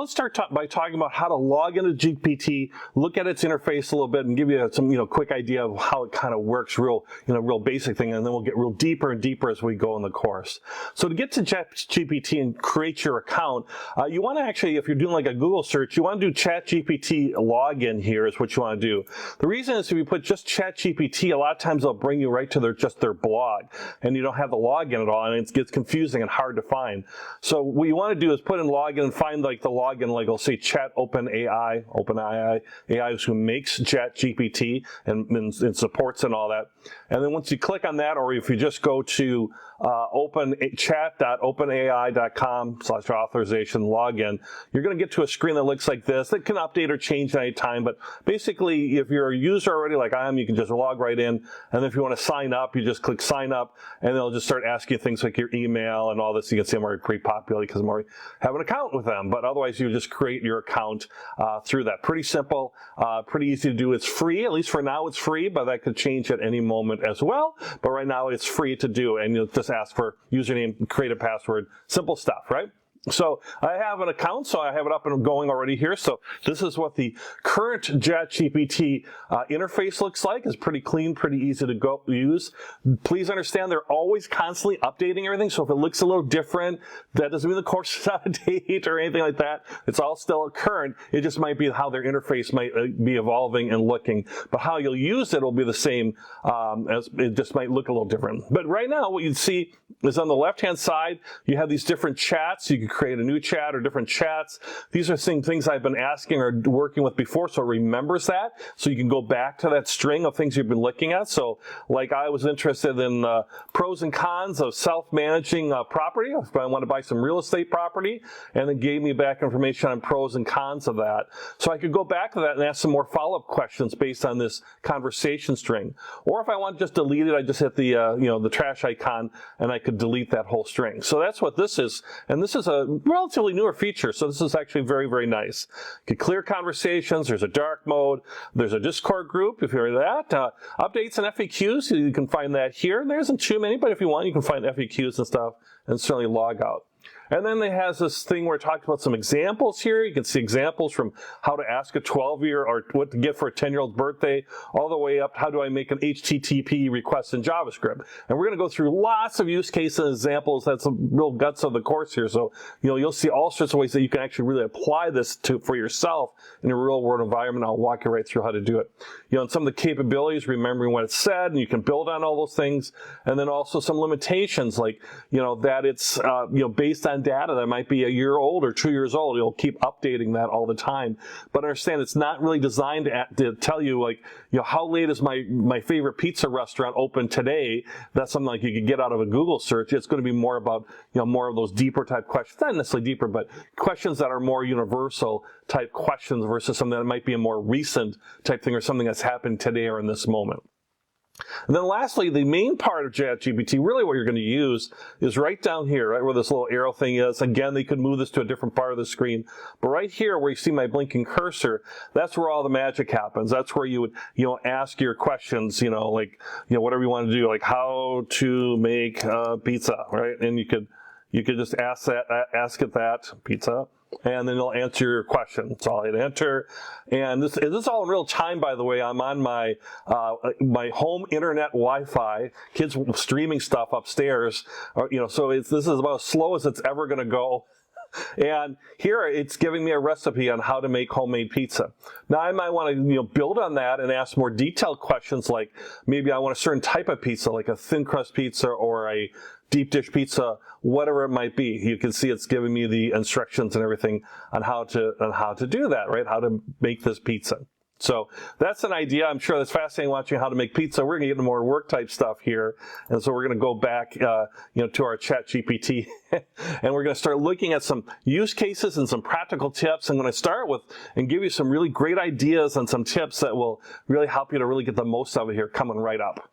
So let's start by talking about how to log into GPT, look at its interface a little bit, and give you some quick idea of how it kind of works, real basic thing, and then we'll get real deeper and deeper as we go in the course. So to get to ChatGPT and create your account, you want to actually, if you're doing like a Google search, you want to do ChatGPT login here is what you want to do. The reason is if you put just ChatGPT, a lot of times they'll bring you right to their blog, and you don't have the login at all, and it gets confusing and hard to find. So what you want to do is put in login and find like the login, like it'll say Chat OpenAI is who makes ChatGPT and supports and all that. And then once you click on that, or if you just go to chat.openai.com/authorization login, you're going to get to a screen that looks like this. It can update or change at any time, but basically, if you're a user already like I am, you can just log right in. And then if you want to sign up, you just click sign up, and they'll just start asking you things like your email and all this. You can see I'm already pretty popular because I'm already have an account with them. But otherwise, you just create your account through that. Pretty simple, pretty easy to do. It's free, at least for now. It's free, but that could change at any moment as well. But right now, it's free to do, and you'll just ask for username, create a password, simple stuff, right? So I have an account, so I have it up and going already here. So this is what the current ChatGPT interface looks like. It's pretty clean, pretty easy to use. Please understand they're always constantly updating everything. So if it looks a little different, that doesn't mean the course is out of date or anything like that. It's all still current. It just might be how their interface might be evolving and looking. But how you'll use it will be the same, as it just might look a little different. But right now, what you'd see is on the left-hand side, you have these different chats. You can create a new chat or different chats. These are things I've been asking or working with before, so it remembers that. So you can go back to that string of things you've been looking at. So like I was interested in pros and cons of self-managing property. If I want to buy some real estate property, and it gave me back information on pros and cons of that. So I could go back to that and ask some more follow-up questions based on this conversation string. Or if I want to just delete it, I just hit the the trash icon, and I could delete that whole string. So that's what this is. And this is a relatively newer feature, so this is actually very, very nice. You can clear conversations. There's a dark mode. There's a Discord group, if you're that. Updates and FAQs, you can find that here. There isn't too many, but if you want, you can find FAQs and stuff and certainly log out. And then it has this thing where it talks about some examples here. You can see examples from how to ask a 12-year or what to get for a 10-year-old birthday, all the way up to how do I make an HTTP request in JavaScript. And we're going to go through lots of use cases and examples. That's the real guts of the course here. So, you'll see all sorts of ways that you can actually really apply this for yourself in a real-world environment. I'll walk you right through how to do it. And some of the capabilities, remembering what it said, and you can build on all those things. And then also some limitations, like, that it's, based on data that might be a year old or 2 years old. You'll keep updating that all the time. But understand it's not really designed to tell you, like, how late is my favorite pizza restaurant open today? That's something like you could get out of a Google search. It's going to be more about, more of those deeper type questions. Not necessarily deeper, but questions that are more universal type questions versus something that might be a more recent type thing or something that's happened today or in this moment. And then lastly, the main part of ChatGPT, really what you're going to use is right down here, right where this little arrow thing is. Again, they could move this to a different part of the screen. But right here where you see my blinking cursor, that's where all the magic happens. That's where you would, ask your questions, whatever you want to do, like how to make pizza, right? And you could just ask it that, pizza. And then it'll answer your question. So I'll hit enter. And this is all in real time, by the way. I'm on my home internet Wi-Fi. Kids streaming stuff upstairs. So this is about as slow as it's ever going to go. And here it's giving me a recipe on how to make homemade pizza. Now I might want to build on that and ask more detailed questions, like maybe I want a certain type of pizza, like a thin crust pizza or a deep dish pizza, whatever it might be. You can see it's giving me the instructions and everything on how to do that, right? How to make this pizza. So that's an idea. I'm sure that's fascinating watching how to make pizza. We're going to get into more work type stuff here. And so we're going to go back, to our ChatGPT and we're going to start looking at some use cases and some practical tips. I'm going to start with and give you some really great ideas and some tips that will really help you to really get the most of it here coming right up.